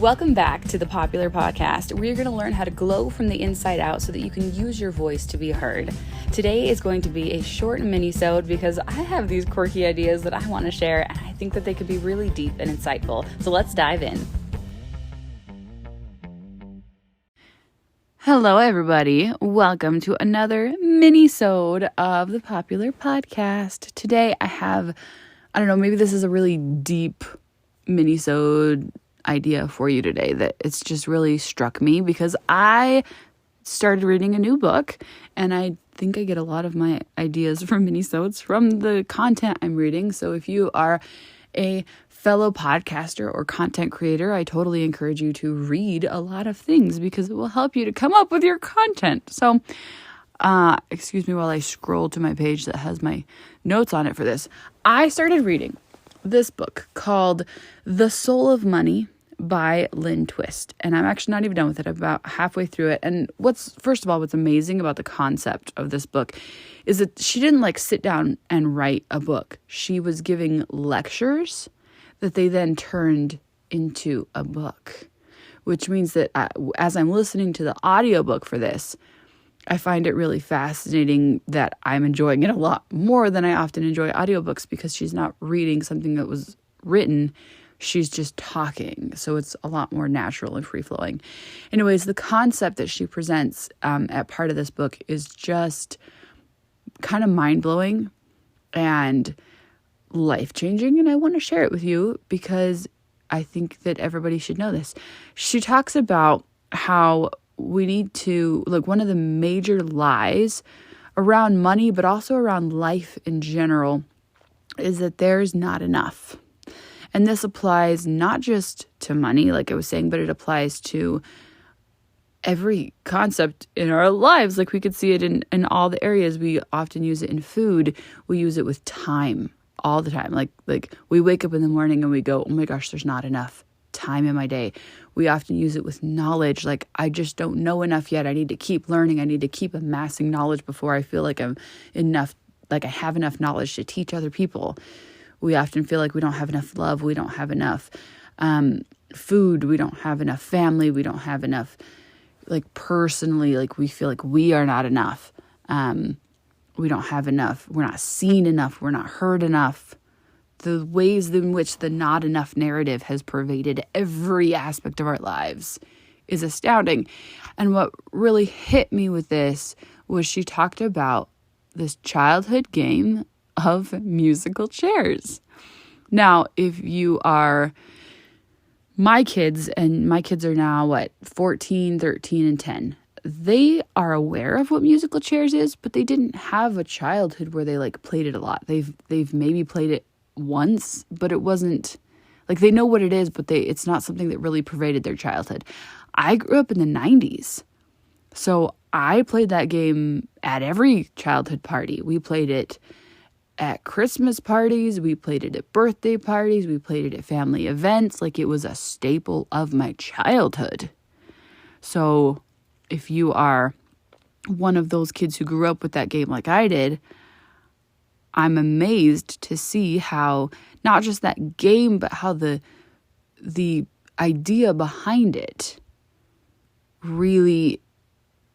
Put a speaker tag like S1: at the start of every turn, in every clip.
S1: Welcome back to the Popular Podcast, where you're going to learn how to glow from the inside out so that you can use your voice to be heard. Today is going to be a short mini-sode because I have these quirky ideas that I want to share, and I think that they could be really deep and insightful. So let's dive in. Hello, everybody. Welcome to another mini-sode of the Popular Podcast. Today I don't know, maybe this is a really deep mini-sode idea for you today that it's just really struck me because I started reading a new book, and I think I get a lot of my ideas from minisodes from the content I'm reading. So if you are a fellow podcaster or content creator, I totally encourage you to read a lot of things because it will help you to come up with your content. So excuse me while I scroll to my page that has my notes on it for this. I started reading this book called The Soul of Money by Lynn Twist. And I'm actually not even done with it. I'm about halfway through it. And what's amazing about the concept of this book is that she didn't sit down and write a book. She was giving lectures that they then turned into a book, which means that as I'm listening to the audiobook for this, I find it really fascinating that I'm enjoying it a lot more than I often enjoy audiobooks because she's not reading something that was written. She's just talking. So it's a lot more natural and free-flowing. Anyways, the concept that she presents at part of this book is just kind of mind-blowing and life-changing. And I want to share it with you because I think that everybody should know this. She talks about how we need to, one of the major lies around money, but also around life in general, is that there's not enough. And this applies not just to money, like I was saying, but it applies to every concept in our lives. We could see it in all the areas. We often use it in food. We use it with time all the time. Like we wake up in the morning and we go, oh my gosh, there's not enough time in my day. We often use it with knowledge. I just don't know enough yet. I need to keep learning. I need to keep amassing knowledge before I feel like I'm enough, I have enough knowledge to teach other people. We often feel like we don't have enough love. We don't have enough food. We don't have enough family. We don't have enough, personally, we feel like we are not enough. We don't have enough. We're not seen enough. We're not heard enough. The ways in which the not enough narrative has pervaded every aspect of our lives is astounding. And what really hit me with this was she talked about this childhood game of musical chairs. Now, if you are my kids, and my kids are now 14, 13, and 10, they are aware of what musical chairs is, but they didn't have a childhood where they played it a lot. They've maybe played it once, but it wasn't they know what it is, but it's not something that really pervaded their childhood. I grew up in the 90s. So I played that game at every childhood party. We played it at Christmas parties, we played it at birthday parties, we played it at family events. It was a staple of my childhood. So if you are one of those kids who grew up with that game like I did, I'm amazed to see how not just that game, but how the idea behind it really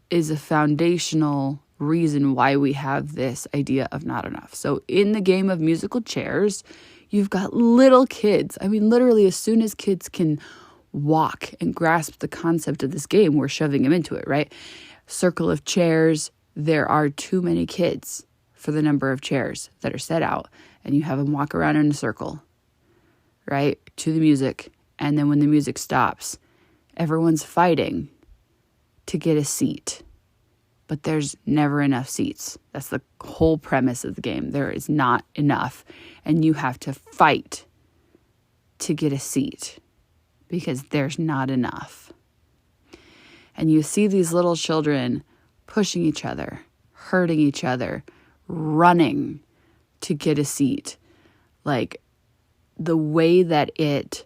S1: is a foundational reason why we have this idea of not enough. So in the game of musical chairs, you've got little kids. I mean, literally, as soon as kids can walk and grasp the concept of this game, we're shoving them into it, right? Circle of chairs. There are too many kids for the number of chairs that are set out, and you have them walk around in a circle, right, to the music. And then when the music stops, everyone's fighting to get a seat. But there's never enough seats. That's the whole premise of the game. There is not enough. And you have to fight to get a seat because there's not enough. And you see these little children pushing each other, hurting each other, running to get a seat. The way that it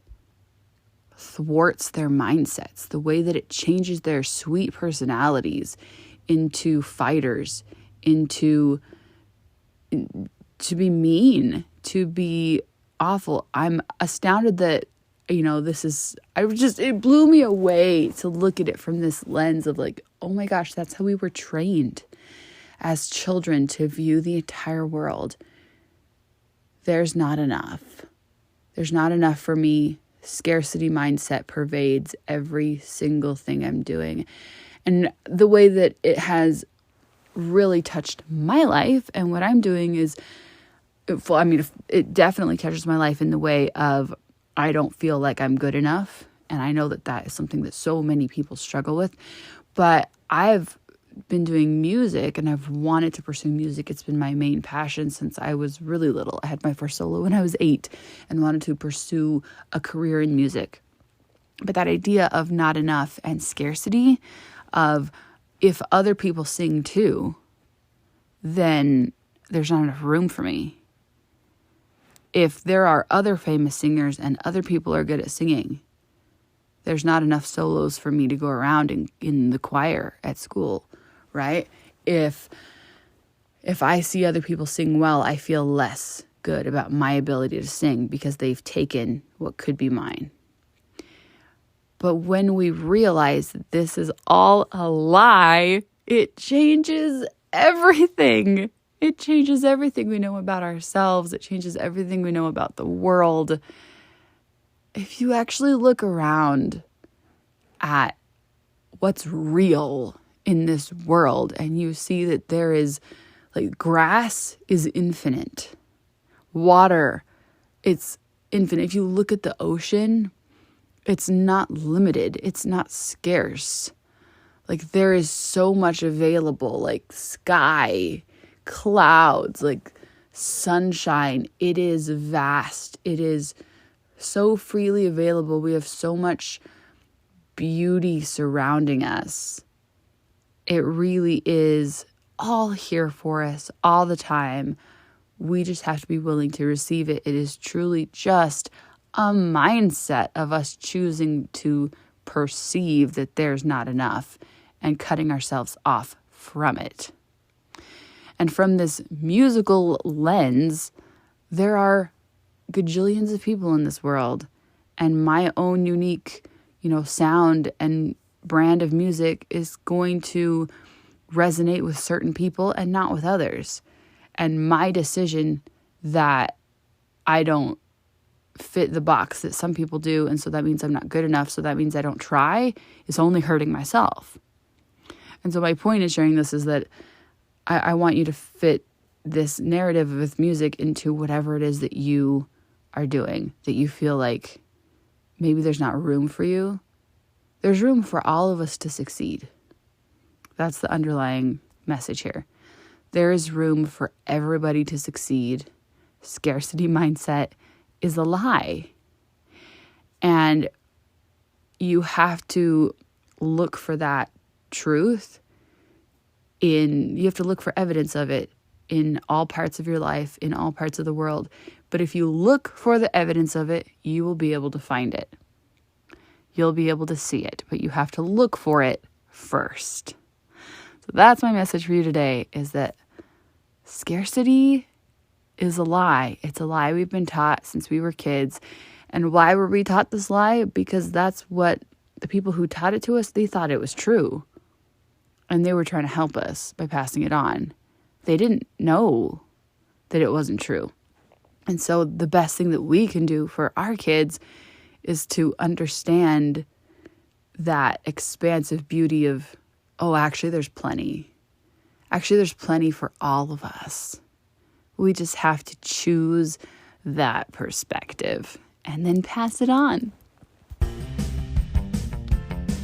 S1: thwarts their mindsets, the way that it changes their sweet personalities into fighters, to be mean, to be awful. I'm astounded that it blew me away to look at it from this lens of like, oh my gosh, that's how we were trained as children to view the entire world. There's not enough. There's not enough for me. Scarcity mindset pervades every single thing I'm doing. And the way that it has really touched my life and what I'm doing is, it definitely touches my life in the way of I don't feel like I'm good enough. And I know that is something that so many people struggle with. But I've been doing music and I've wanted to pursue music. It's been my main passion since I was really little. I had my first solo when I was 8 and wanted to pursue a career in music. But that idea of not enough and scarcity of if other people sing too, then there's not enough room for me. If there are other famous singers and other people are good at singing, there's not enough solos for me to go around in the choir at school, right? If I see other people sing well, I feel less good about my ability to sing because they've taken what could be mine. But when we realize that this is all a lie, it changes everything. It changes everything we know about ourselves. It changes everything we know about the world. If you actually look around at what's real in this world and you see that there is, like, grass is infinite. Water, it's infinite. If you look at the ocean, it's not limited. It's not scarce. Like, there is so much available, like sky, clouds, like sunshine. It is vast. It is so freely available. We have so much beauty surrounding us. It really is all here for us all the time. We just have to be willing to receive it. It is truly just a mindset of us choosing to perceive that there's not enough and cutting ourselves off from it. And from this musical lens, there are gajillions of people in this world, and my own unique, sound and brand of music is going to resonate with certain people and not with others. And my decision that I don't fit the box that some people do, and so that means I'm not good enough, so that means I don't try, is only hurting myself. And so my point in sharing this is that I want you to fit this narrative with music into whatever it is that you are doing, that you feel like maybe there's not room for you. There's room for all of us to succeed. That's the underlying message here. There is room for everybody to succeed. Scarcity mindset is a lie. And you have to look for that truth you have to look for evidence of it in all parts of your life, in all parts of the world. But if you look for the evidence of it, you will be able to find it. You'll be able to see it, but you have to look for it first. So that's my message for you today, is that scarcity is a lie. It's a lie we've been taught since we were kids. And why were we taught this lie? Because that's what the people who taught it to us, they thought it was true. And they were trying to help us by passing it on. They didn't know that it wasn't true. And so the best thing that we can do for our kids is to understand that expansive beauty of, oh, actually there's plenty. Actually, there's plenty for all of us. We just have to choose that perspective and then pass it on.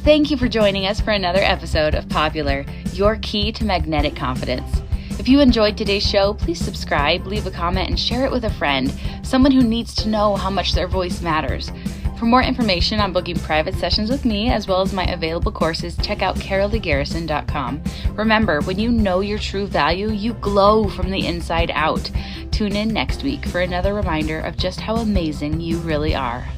S2: Thank you for joining us for another episode of Popular, your key to magnetic confidence. If you enjoyed today's show, please subscribe, leave a comment, and share it with a friend, someone who needs to know how much their voice matters. For more information on booking private sessions with me, as well as my available courses, check out caroldegarrison.com. Remember, when you know your true value, you glow from the inside out. Tune in next week for another reminder of just how amazing you really are.